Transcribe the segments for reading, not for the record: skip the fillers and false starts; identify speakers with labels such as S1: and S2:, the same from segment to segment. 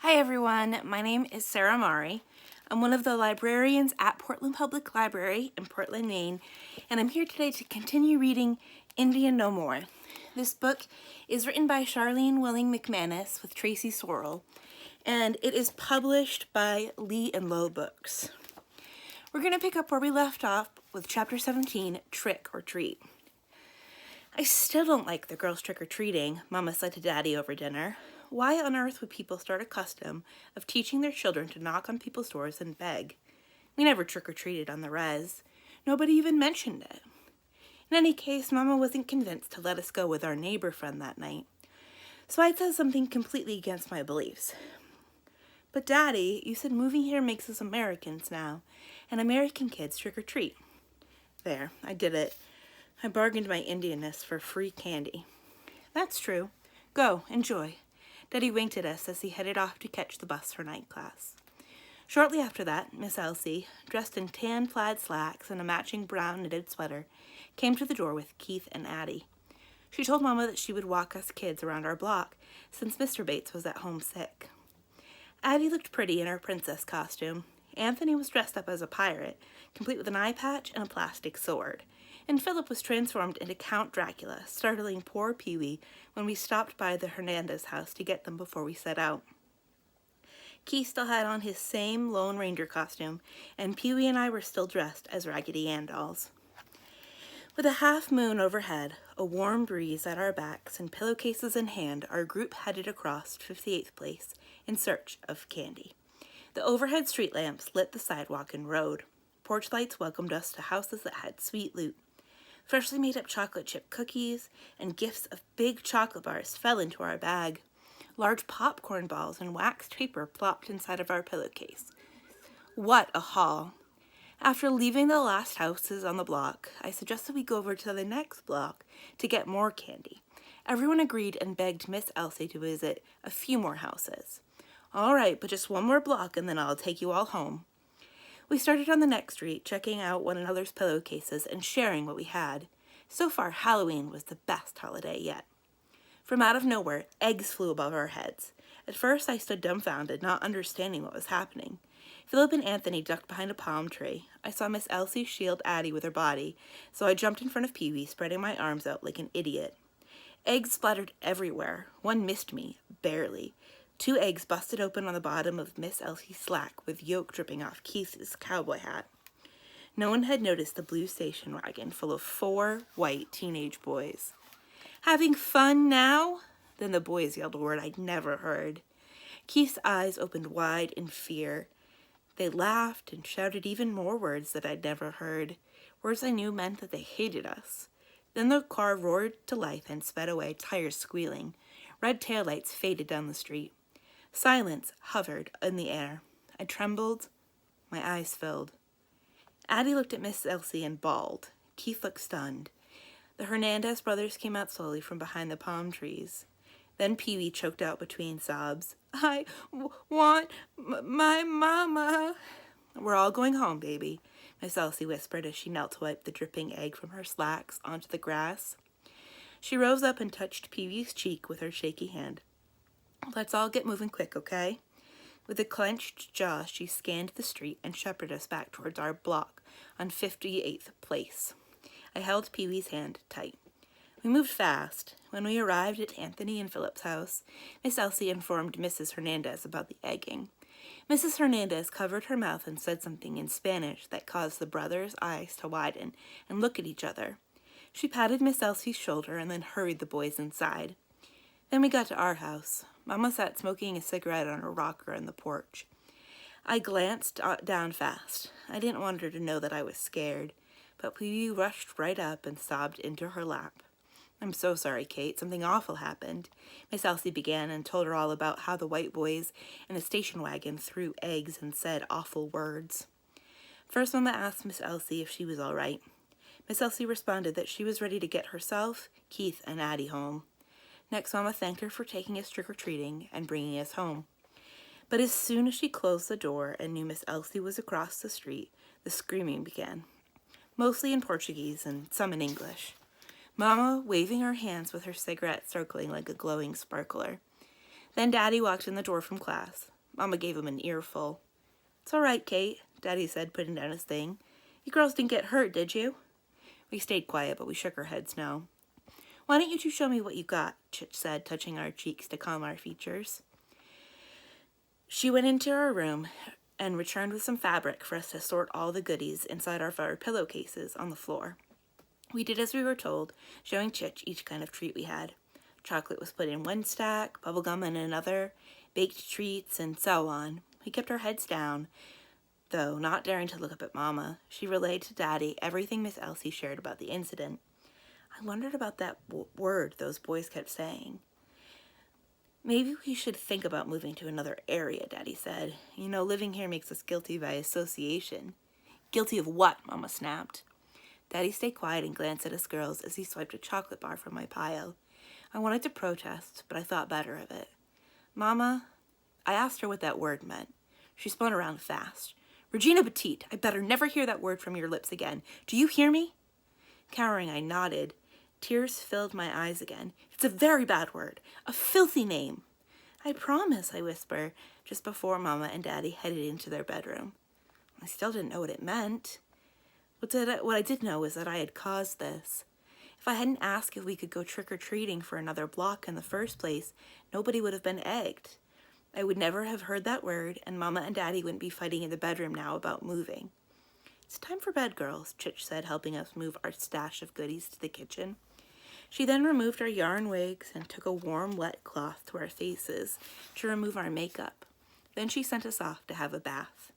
S1: Hi everyone, my name is Sarah Mari. I'm one of the librarians at Portland Public Library in Portland, Maine, and I'm here today to continue reading Indian No More. This book is written by Charlene Willing McManis with Traci Sorell, and it is published by Lee and Low Books. We're going to pick up where we left off with Chapter 17, Trick or Treat. I still don't like the girls trick-or-treating, Mama said to Daddy over dinner. Why on earth would people start a custom of teaching their children to knock on people's doors and beg? We never trick-or-treated on the res. Nobody even mentioned it. In any case, Mama wasn't convinced to let us go with our neighbor friend that night. So I said something completely against my beliefs. But Daddy, you said moving here makes us Americans now, and American kids trick-or-treat. There, I did it. I bargained my Indianness for free candy. That's true. Go, enjoy. Daddy winked at us as he headed off to catch the bus for night class. Shortly after that, Miss Elsie, dressed in tan plaid slacks and a matching brown knitted sweater, came to the door with Keith and Addie. She told Mama that she would walk us kids around our block, since Mr. Bates was at home sick. Addie looked pretty in her princess costume. Anthony was dressed up as a pirate, complete with an eye patch and a plastic sword. And Philip was transformed into Count Dracula, startling poor Pee-wee when we stopped by the Hernandez house to get them before we set out. Keith still had on his same Lone Ranger costume, and Pee-wee and I were still dressed as Raggedy Ann dolls. With a half moon overhead, a warm breeze at our backs, and pillowcases in hand, our group headed across 58th Place in search of candy. The overhead street lamps lit the sidewalk and road. Porch lights welcomed us to houses that had sweet loot. Freshly made up chocolate chip cookies and gifts of big chocolate bars fell into our bag. Large popcorn balls and waxed paper plopped inside of our pillowcase. What a haul! After leaving the last houses on the block, I suggested we go over to the next block to get more candy. Everyone agreed and begged Miss Elsie to visit a few more houses. All right, but just one more block and then I'll take you all home. We started on the next street, checking out one another's pillowcases and sharing what we had. So far, Halloween was the best holiday yet. From out of nowhere, eggs flew above our heads. At first, I stood dumbfounded, not understanding what was happening. Philip and Anthony ducked behind a palm tree. I saw Miss Elsie shield Addie with her body, so I jumped in front of Pee-wee, spreading my arms out like an idiot. Eggs splattered everywhere. One missed me, barely. 2 eggs busted open on the bottom of Miss Elsie's slack, with yolk dripping off Keith's cowboy hat. No one had noticed the blue station wagon full of 4 white teenage boys. Having fun now? Then the boys yelled a word I'd never heard. Keith's eyes opened wide in fear. They laughed and shouted even more words that I'd never heard. Words I knew meant that they hated us. Then the car roared to life and sped away, tires squealing. Red taillights faded down the street. Silence hovered in the air. I trembled. My eyes filled. Addie looked at Miss Elsie and bawled. Keith looked stunned. The Hernandez brothers came out slowly from behind the palm trees. Then Pee-wee choked out between sobs. I want my mama. We're all going home, baby, Miss Elsie whispered as she knelt to wipe the dripping egg from her slacks onto the grass. She rose up and touched Pee-wee's cheek with her shaky hand. Let's all get moving quick, okay? With a clenched jaw, she scanned the street and shepherded us back towards our block on 58th Place. I held Pee-wee's hand tight. We moved fast. When we arrived at Anthony and Philip's house, Miss Elsie informed Mrs. Hernandez about the egging. Mrs. Hernandez covered her mouth and said something in Spanish that caused the brothers' eyes to widen and look at each other. She patted Miss Elsie's shoulder and then hurried the boys inside. Then we got to our house. Mama sat smoking a cigarette on her rocker on the porch. I glanced down fast. I didn't want her to know that I was scared, but Pee-wee rushed right up and sobbed into her lap. I'm so sorry, Kate. Something awful happened. Miss Elsie began and told her all about how the white boys in a station wagon threw eggs and said awful words. First, Mama asked Miss Elsie if she was all right. Miss Elsie responded that she was ready to get herself, Keith, and Addie home. Next, Mama thanked her for taking us trick-or-treating and bringing us home. But as soon as she closed the door and knew Miss Elsie was across the street, the screaming began, mostly in Portuguese and some in English. Mama waving her hands with her cigarette circling like a glowing sparkler. Then Daddy walked in the door from class. Mama gave him an earful. "It's all right, Kate," Daddy said, putting down his thing. "You girls didn't get hurt, did you?" We stayed quiet, but we shook our heads no. "Why don't you two show me what you got?" Chich said, touching our cheeks to calm our features. She went into our room and returned with some fabric for us to sort all the goodies inside our pillowcases on the floor. We did as we were told, showing Chich each kind of treat we had. Chocolate was put in one stack, bubblegum in another, baked treats, and so on. We kept our heads down, though not daring to look up at Mama. She relayed to Daddy everything Miss Elsie shared about the incident. I wondered about that word those boys kept saying. "Maybe we should think about moving to another area," Daddy said. "You know, living here makes us guilty by association." "Guilty of what?" Mama snapped. Daddy stayed quiet and glanced at us girls as he swiped a chocolate bar from my pile. I wanted to protest, but I thought better of it. "Mama," I asked her what that word meant. She spun around fast. "Regina Petite, I better never hear that word from your lips again. Do you hear me?" Cowering, I nodded. Tears filled my eyes again. "It's a very bad word. A filthy name." "I promise," I whispered, just before Mama and Daddy headed into their bedroom. I still didn't know what it meant. What I did know was that I had caused this. If I hadn't asked if we could go trick-or-treating for another block in the first place, nobody would have been egged. I would never have heard that word, and Mama and Daddy wouldn't be fighting in the bedroom now about moving. "It's time for bed, girls," Chich said, helping us move our stash of goodies to the kitchen. She then removed our yarn wigs and took a warm, wet cloth to our faces to remove our makeup. Then she sent us off to have a bath.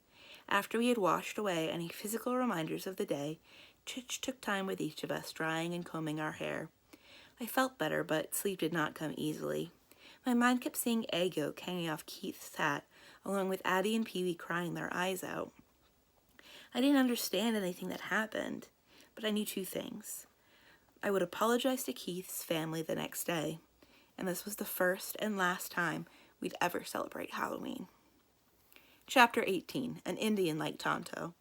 S1: After we had washed away any physical reminders of the day, Chich took time with each of us, drying and combing our hair. I felt better, but sleep did not come easily. My mind kept seeing egg yolk hanging off Keith's hat, along with Addie and Pee-wee crying their eyes out. I didn't understand anything that happened, but I knew two things. I would apologize to Keith's family the next day, and this was the first and last time we'd ever celebrate Halloween. Chapter 18, An Indian Like Tonto.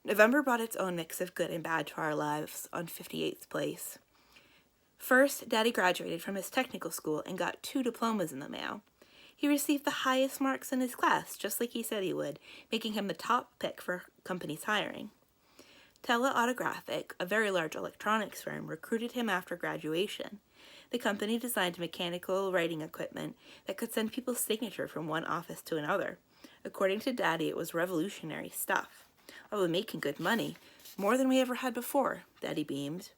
S1: November brought its own mix of good and bad to our lives on 58th Place. First, Daddy graduated from his technical school and got 2 diplomas in the mail. He received the highest marks in his class, just like he said he would, making him the top pick for companies hiring. Teleautographic, a very large electronics firm, recruited him after graduation. The company designed mechanical writing equipment that could send people's signature from one office to another. According to Daddy, it was revolutionary stuff. I was making good money, more than we ever had before, Daddy beamed.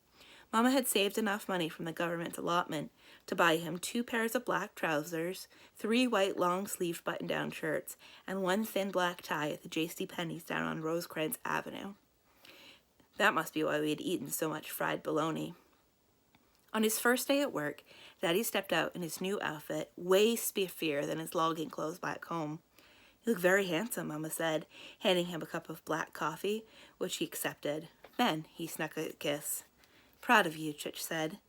S1: Mama had saved enough money from the government allotment to buy him 2 pairs of black trousers, 3 white long-sleeved button-down shirts, and 1 thin black tie at the JCPenney's down on Rosecrans Avenue. That must be why we had eaten so much fried bologna. On his first day at work, Daddy stepped out in his new outfit, way spiffier than his logging clothes back home. "You look very handsome," Mama said, handing him a cup of black coffee, which he accepted. Then he snuck a kiss. "Proud of you," Chich said.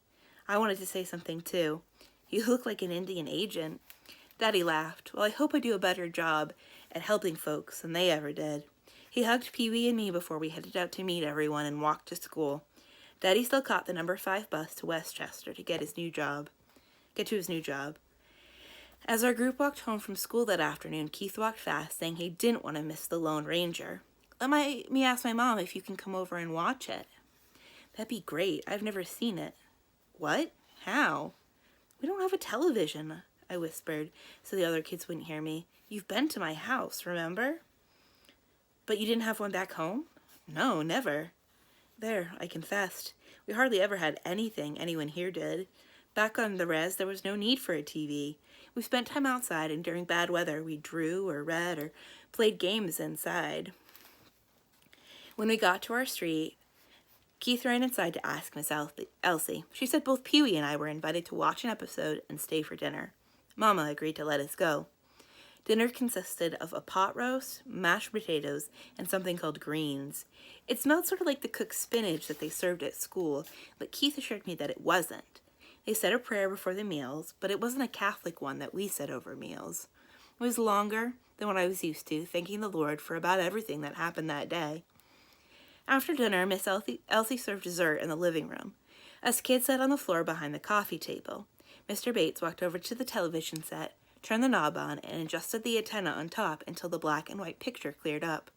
S1: I wanted to say something too. "You look like an Indian agent." Daddy laughed. "Well, I hope I do a better job at helping folks than they ever did." He hugged Pee-wee and me before we headed out to meet everyone and walked to school. Daddy still caught the number 5 bus to Westchester to get to his new job. As our group walked home from school that afternoon, Keith walked fast, saying he didn't want to miss the Lone Ranger. "Let me ask my mom if you can come over and watch it." "That'd be great. I've never seen it." "What? How?" "We don't have a television," I whispered, so the other kids wouldn't hear me. "You've been to my house, remember?" "But you didn't have one back home?" "No, never." There, I confessed. We hardly ever had anything anyone here did. Back on the res, there was no need for a TV. We spent time outside, and during bad weather, we drew or read or played games inside. When we got to our street, Keith ran inside to ask Miss Elsie. She said both Pee-wee and I were invited to watch an episode and stay for dinner. Mama agreed to let us go. Dinner consisted of a pot roast, mashed potatoes, and something called greens. It smelled sort of like the cooked spinach that they served at school, but Keith assured me that it wasn't. They said a prayer before the meals, but it wasn't a Catholic one that we said over meals. It was longer than what I was used to, thanking the Lord for about everything that happened that day. After dinner, Miss Elsie served dessert in the living room. Us kids sat on the floor behind the coffee table. Mr. Bates walked over to the television set, turned the knob on, and adjusted the antenna on top until the black and white picture cleared up.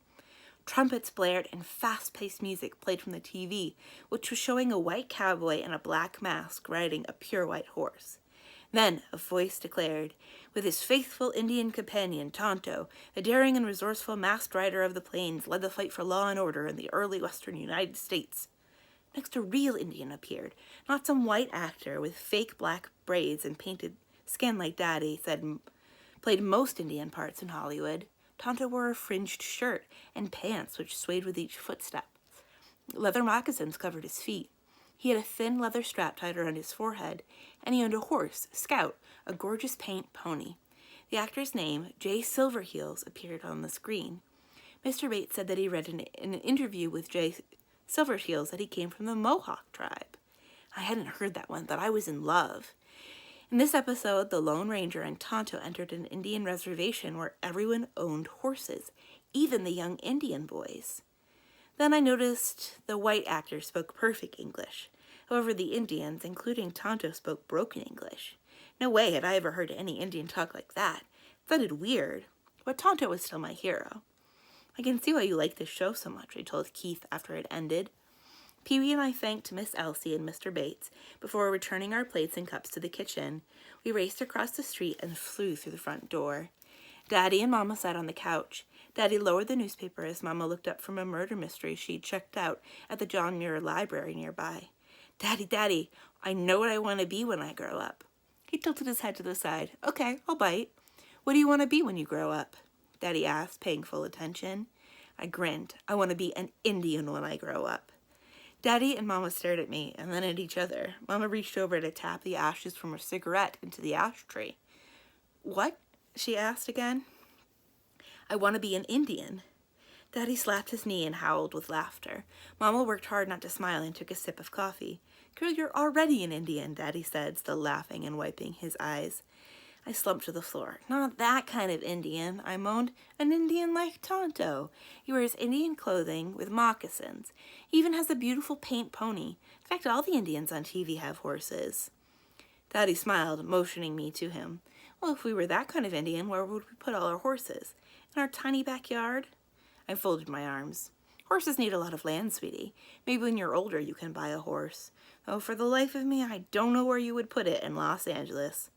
S1: Trumpets blared and fast-paced music played from the TV, which was showing a white cowboy in a black mask riding a pure white horse. Then a voice declared, with his faithful Indian companion, Tonto, the daring and resourceful masked rider of the plains, led the fight for law and order in the early western United States. Next, a real Indian appeared, not some white actor with fake black braids and painted skin like Daddy said played most Indian parts in Hollywood. Tonto wore a fringed shirt and pants which swayed with each footstep. Leather moccasins covered his feet. He had a thin leather strap tied around his forehead, and he owned a horse, Scout, a gorgeous paint pony. The actor's name, Jay Silverheels, appeared on the screen. Mr. Bates said that he read in an interview with Jay Silverheels that he came from the Mohawk tribe. I hadn't heard that one, but I was in love. In this episode, the Lone Ranger and Tonto entered an Indian reservation where everyone owned horses, even the young Indian boys. Then I noticed the white actor spoke perfect English. However, the Indians, including Tonto, spoke broken English. No way had I ever heard any Indian talk like that. It sounded weird, but Tonto was still my hero. I can see why you like this show so much, I told Keith after it ended. Pee-wee and I thanked Miss Elsie and Mr. Bates before returning our plates and cups to the kitchen. We raced across the street and flew through the front door. Daddy and Mama sat on the couch. Daddy lowered the newspaper as Mama looked up from a murder mystery she'd checked out at the John Muir Library nearby. Daddy, I know what I want to be when I grow up. He tilted his head to the side. Okay, I'll bite. What do you want to be when you grow up? Daddy asked, paying full attention. I grinned. I want to be an Indian when I grow up. Daddy and Mama stared at me and then at each other. Mama reached over to tap the ashes from her cigarette into the ashtray. What? She asked again. I want to be an Indian. Daddy slapped his knee and howled with laughter. Mama worked hard not to smile and took a sip of coffee. Girl, you're already an Indian, Daddy said, still laughing and wiping his eyes. I slumped to the floor. Not that kind of Indian, I moaned. An Indian like Tonto. He wears Indian clothing with moccasins. He even has a beautiful paint pony. In fact, all the Indians on TV have horses. Daddy smiled, motioning me to him. Well, if we were that kind of Indian, where would we put all our horses? In our tiny backyard? I folded my arms. Horses need a lot of land, sweetie. Maybe when you're older you can buy a horse. Oh, for the life of me, I don't know where you would put it in Los Angeles.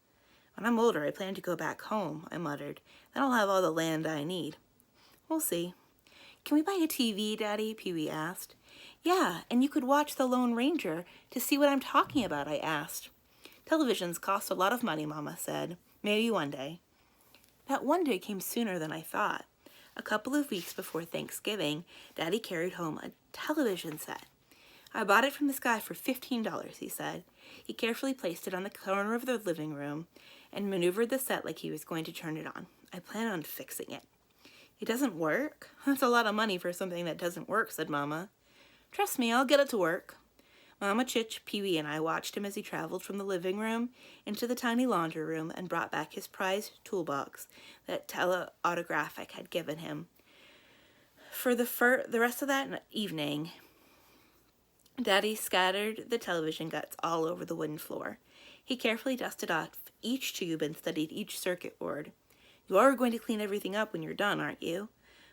S1: When I'm older, I plan to go back home, I muttered. Then I'll have all the land I need. We'll see. Can we buy a TV, Daddy? Pee-wee asked. Yeah, and you could watch The Lone Ranger to see what I'm talking about, I asked. Televisions cost a lot of money, Mama said. Maybe one day. That one day came sooner than I thought. A couple of weeks before Thanksgiving, Daddy carried home a television set. I bought it from this guy for $15, he said. He carefully placed it on the corner of the living room and maneuvered the set like he was going to turn it on. I plan on fixing it. It doesn't work? That's a lot of money for something that doesn't work, said Mama. Trust me, I'll get it to work. Mama Chich, Pee-wee, and I watched him as he traveled from the living room into the tiny laundry room and brought back his prized toolbox that Teleautographic had given him. For the rest of that evening, Daddy scattered the television guts all over the wooden floor. He carefully dusted off each tube and studied each circuit board. You are going to clean everything up when you're done, aren't you?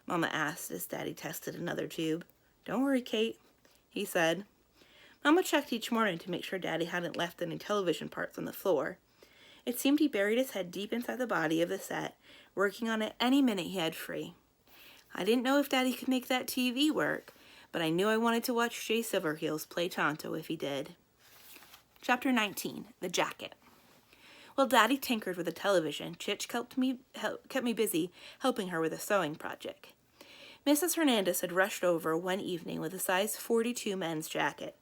S1: Mama asked as Daddy tested another tube. Don't worry, Kate, he said. Mama checked each morning to make sure Daddy hadn't left any television parts on the floor. It seemed he buried his head deep inside the body of the set, working on it any minute he had free. I didn't know if Daddy could make that TV work, but I knew I wanted to watch Jay Silverheels play Tonto if he did. Chapter 19, The Jacket. While Daddy tinkered with the television, Chich kept me busy helping her with a sewing project. Mrs. Hernandez had rushed over one evening with a size 42 men's jacket.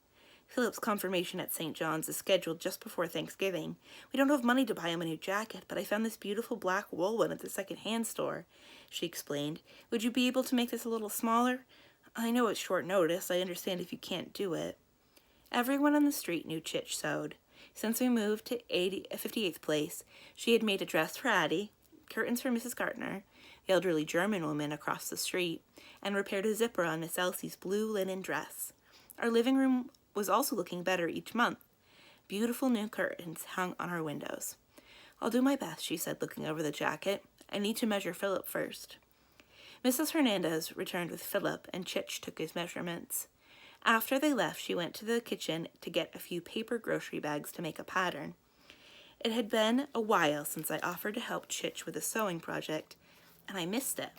S1: Philip's confirmation at St. John's is scheduled just before Thanksgiving. We don't have money to buy him a new jacket, but I found this beautiful black wool one at the second-hand store, she explained. Would you be able to make this a little smaller? I know it's short notice. I understand if you can't do it. Everyone on the street knew Chich sewed. Since we moved to 58th Place, she had made a dress for Addie, curtains for Mrs. Gartner, the elderly German woman across the street, and repaired a zipper on Miss Elsie's blue linen dress. Our living room was also looking better each month. Beautiful new curtains hung on our windows. I'll do my best, she said, looking over the jacket. I need to measure Philip first. Mrs. Hernandez returned with Philip, and Chich took his measurements. After they left, she went to the kitchen to get a few paper grocery bags to make a pattern. It had been a while since I offered to help Chich with a sewing project, and I missed it.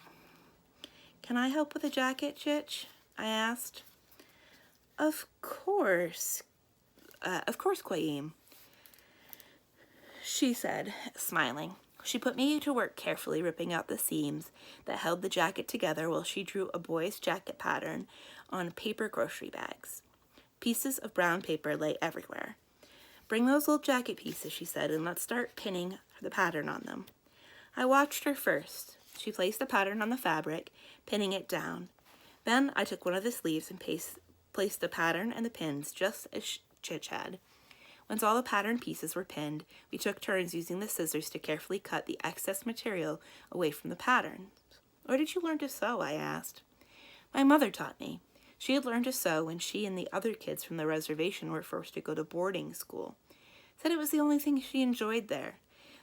S1: Can I help with a jacket, Chich? I asked. Of course, Quayim, she said, smiling. She put me to work carefully ripping out the seams that held the jacket together while she drew a boy's jacket pattern on paper grocery bags. Pieces of brown paper lay everywhere. Bring those little jacket pieces, she said, and let's start pinning the pattern on them. I watched her first. She placed the pattern on the fabric, pinning it down. Then I took one of the sleeves and placed the pattern and the pins just as Chich had. Once all the pattern pieces were pinned, we took turns using the scissors to carefully cut the excess material away from the pattern. Where did you learn to sew? I asked. My mother taught me. She had learned to sew when she and the other kids from the reservation were forced to go to boarding school. Said it was the only thing she enjoyed there.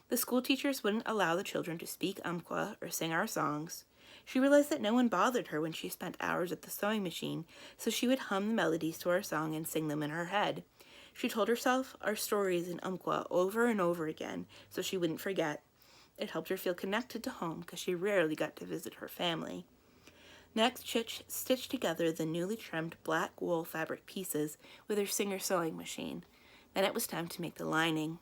S1: The school teachers wouldn't allow the children to speak Umpqua or sing our songs. She realized that no one bothered her when she spent hours at the sewing machine, so she would hum the melodies to our song and sing them in her head. She told herself our stories in Umpqua over and over again so she wouldn't forget. It helped her feel connected to home because she rarely got to visit her family. Next, Chich stitched together the newly trimmed black wool fabric pieces with her Singer sewing machine. Then it was time to make the lining.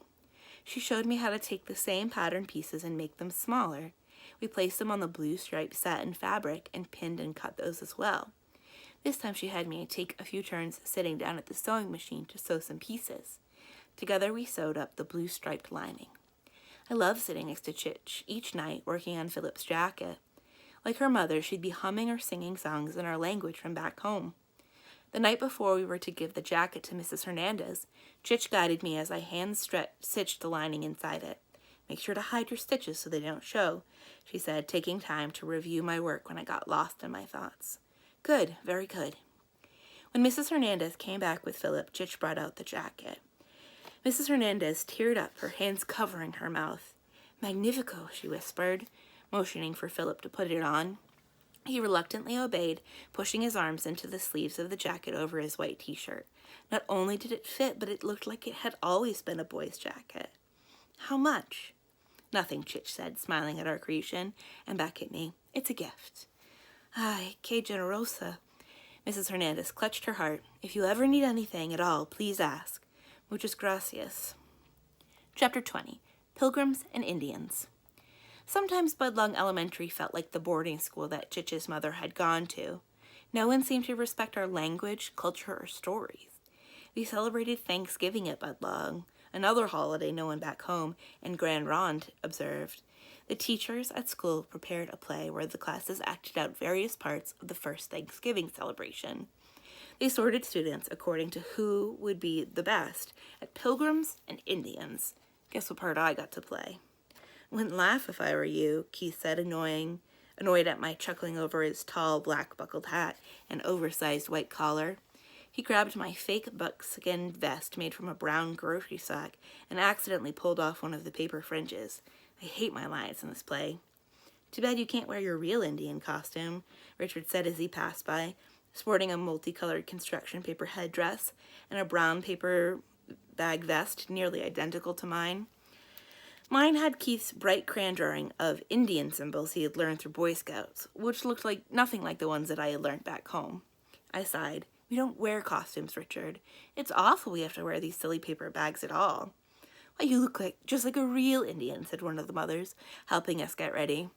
S1: She showed me how to take the same pattern pieces and make them smaller. We placed them on the blue striped satin fabric and pinned and cut those as well. This time she had me take a few turns sitting down at the sewing machine to sew some pieces. Together we sewed up the blue striped lining. I loved sitting next to Chich each night working on Philip's jacket. Like her mother, she'd be humming or singing songs in our language from back home. The night before we were to give the jacket to Mrs. Hernandez, Chich guided me as I hand-stitched the lining inside it. Make sure to hide your stitches so they don't show, she said, taking time to review my work when I got lost in my thoughts. Good, very good. When Mrs. Hernandez came back with Philip, Chich brought out the jacket. Mrs. Hernandez teared up, her hands covering her mouth. Magnifico, she whispered, motioning for Philip to put it on. He reluctantly obeyed, pushing his arms into the sleeves of the jacket over his white t-shirt. Not only did it fit, but it looked like it had always been a boy's jacket. How much? Nothing, Chich said, smiling at our creation, and back at me. It's a gift. Ay, que generosa. Mrs. Hernandez clutched her heart. If you ever need anything at all, please ask. Muchas gracias. Chapter 20. Pilgrims and Indians. Sometimes Budlong Elementary felt like the boarding school that Chich's mother had gone to. No one seemed to respect our language, culture, or stories. We celebrated Thanksgiving at Budlong, another holiday no one back home in Grand Ronde observed. The teachers at school prepared a play where the classes acted out various parts of the first Thanksgiving celebration. They sorted students according to who would be the best at Pilgrims and Indians. Guess what part I got to play? Wouldn't laugh if I were you, Keith said, annoyed at my chuckling over his tall black buckled hat and oversized white collar. He grabbed my fake buckskin vest made from a brown grocery sack and accidentally pulled off one of the paper fringes. I hate my lines in this play. Too bad you can't wear your real Indian costume, Richard said as he passed by, sporting a multicolored construction paper headdress and a brown paper bag vest nearly identical to mine. Mine had Keith's bright crayon drawing of Indian symbols he had learned through Boy Scouts, which looked like nothing like the ones that I had learned back home. I sighed. We don't wear costumes, Richard. It's awful we have to wear these silly paper bags at all. Why, you look just like a real Indian, said one of the mothers, helping us get ready.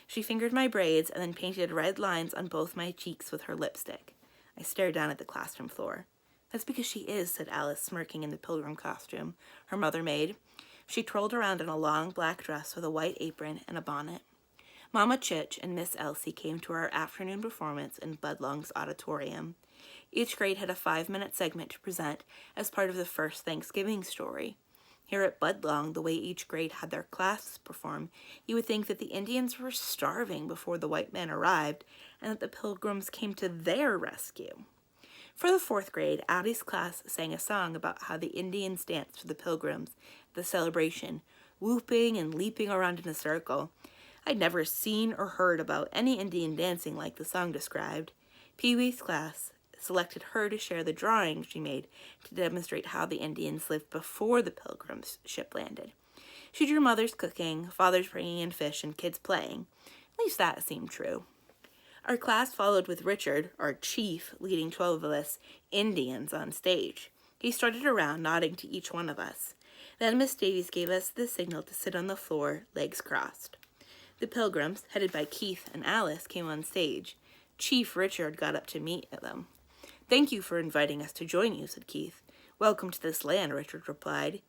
S1: She fingered my braids and then painted red lines on both my cheeks with her lipstick. I stared down at the classroom floor. That's because she is, said Alice, smirking in the pilgrim costume her mother made. She twirled around in a long black dress with a white apron and a bonnet. Mama Chich and Miss Elsie came to our afternoon performance in Budlong's auditorium. Each grade had a 5-minute segment to present as part of the first Thanksgiving story. Here at Budlong, the way each grade had their classes perform, you would think that the Indians were starving before the white men arrived and that the Pilgrims came to their rescue. For the 4th grade, Addie's class sang a song about how the Indians danced for the Pilgrims at the celebration, whooping and leaping around in a circle. I'd never seen or heard about any Indian dancing like the song described. Pee-wee's class selected her to share the drawing she made to demonstrate how the Indians lived before the Pilgrims ship landed. She drew mothers cooking, fathers bringing in fish, and kids playing. At least that seemed true. Our class followed with Richard, our chief, leading 12 of us Indians on stage. He strutted around, nodding to each one of us. Then Miss Davies gave us the signal to sit on the floor, legs crossed. The Pilgrims, headed by Keith and Alice, came on stage. Chief Richard got up to meet them. "Thank you for inviting us to join you," said Keith. "Welcome to this land," Richard replied.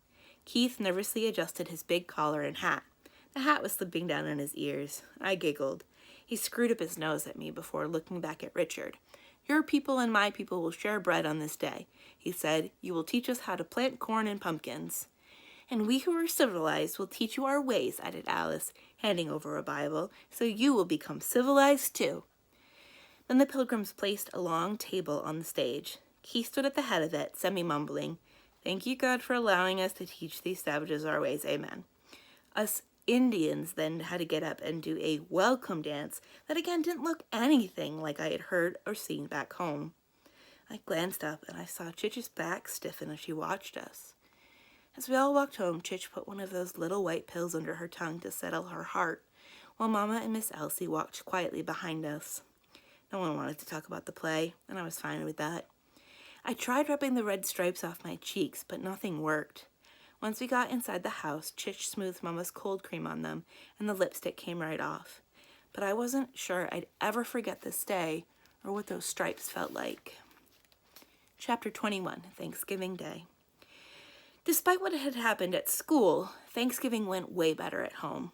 S1: Keith nervously adjusted his big collar and hat. The hat was slipping down on his ears. I giggled. He screwed up his nose at me before looking back at Richard. "Your people and my people will share bread on this day," he said. "You will teach us how to plant corn and pumpkins." "And we who are civilized will teach you our ways," added Alice, handing over a Bible, "so you will become civilized too." Then the Pilgrims placed a long table on the stage. Keith stood at the head of it, semi-mumbling, "Thank you, God, for allowing us to teach these savages our ways. Amen." Us Indians then had to get up and do a welcome dance that again didn't look anything like I had heard or seen back home. I glanced up and I saw Chitch's back stiffen as she watched us. As we all walked home, Chitch put one of those little white pills under her tongue to settle her heart, while Mama and Miss Elsie walked quietly behind us. No one wanted to talk about the play, and I was fine with that. I tried rubbing the red stripes off my cheeks, but nothing worked. Once we got inside the house, Chitch smoothed Mama's cold cream on them, and the lipstick came right off. But I wasn't sure I'd ever forget this day, or what those stripes felt like. Chapter 21, Thanksgiving Day. Despite what had happened at school, Thanksgiving went way better at home.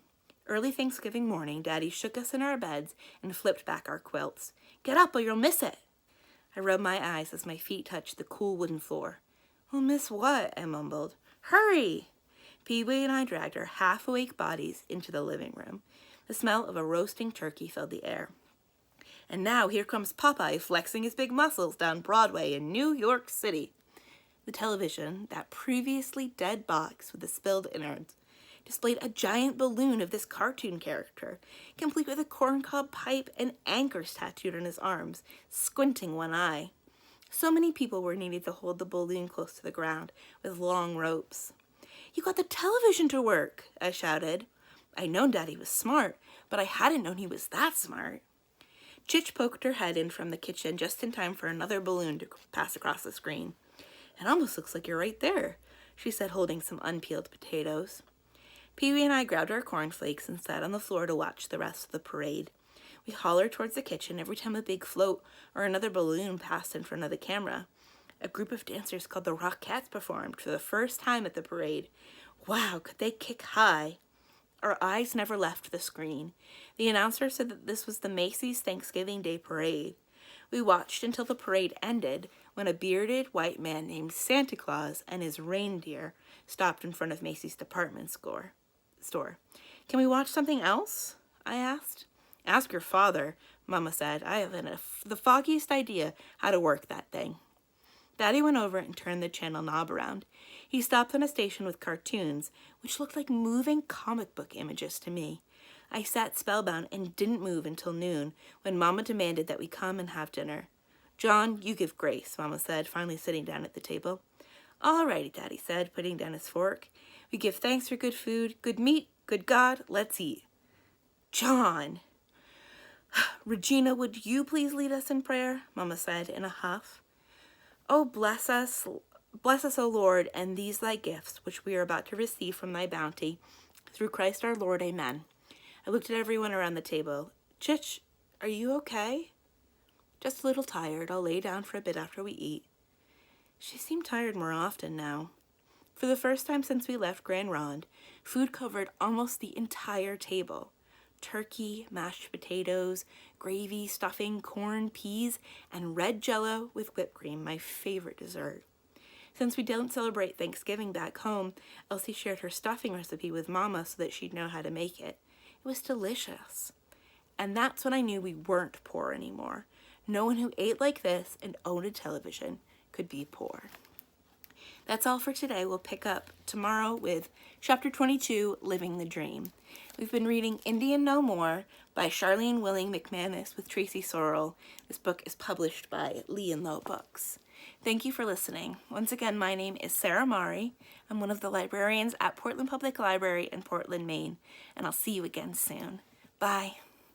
S1: Early Thanksgiving morning, Daddy shook us in our beds and flipped back our quilts. "Get up or you'll miss it." I rubbed my eyes as my feet touched the cool wooden floor. "We'll miss what?" I mumbled. "Hurry!" Pee-wee and I dragged our half-awake bodies into the living room. The smell of a roasting turkey filled the air. And now here comes Popeye flexing his big muscles down Broadway in New York City. The television, that previously dead box with the spilled innards, displayed a giant balloon of this cartoon character, complete with a corncob pipe and anchors tattooed on his arms, squinting one eye. So many people were needed to hold the balloon close to the ground with long ropes. "You got the television to work," I shouted. I'd known Daddy was smart, but I hadn't known he was that smart. Chitch poked her head in from the kitchen just in time for another balloon to pass across the screen. "It almost looks like you're right there," she said, holding some unpeeled potatoes. Pee-wee and I grabbed our cornflakes and sat on the floor to watch the rest of the parade. We hollered towards the kitchen every time a big float or another balloon passed in front of the camera. A group of dancers called the Rockettes performed for the first time at the parade. Wow, could they kick high! Our eyes never left the screen. The announcer said that this was the Macy's Thanksgiving Day Parade. We watched until the parade ended, when a bearded white man named Santa Claus and his reindeer stopped in front of Macy's department store. "Can we watch something else?" I asked. "Ask your father," Mama said. "I haven't the foggiest idea how to work that thing." Daddy went over and turned the channel knob around. He stopped on a station with cartoons, which looked like moving comic book images to me. I sat spellbound and didn't move until noon, when Mama demanded that we come and have dinner. "John, you give grace," Mama said, finally sitting down at the table. "All righty," Daddy said, putting down his fork. "We give thanks for good food, good meat, good God, let's eat." "John!" "Regina, would you please lead us in prayer?" Mama said in a huff. "Oh, bless us, O Lord, and these thy gifts, which we are about to receive from thy bounty. Through Christ our Lord, amen." I looked at everyone around the table. "Chitch, are you okay?" "Just a little tired. I'll lay down for a bit after we eat." She seemed tired more often now. For the first time since we left Grand Ronde, food covered almost the entire table. Turkey, mashed potatoes, gravy, stuffing, corn, peas, and red Jell-O with whipped cream, my favorite dessert. Since we don't celebrate Thanksgiving back home, Elsie shared her stuffing recipe with Mama so that she'd know how to make it. It was delicious. And that's when I knew we weren't poor anymore. No one who ate like this and owned a television could be poor. That's all for today. We'll pick up tomorrow with Chapter 22, Living the Dream. We've been reading Indian No More by Charlene Willing McManis with Traci Sorell. This book is published by Lee & Low Books. Thank you for listening. Once again, my name is Sarah Mari. I'm one of the librarians at Portland Public Library in Portland, Maine, and I'll see you again soon. Bye.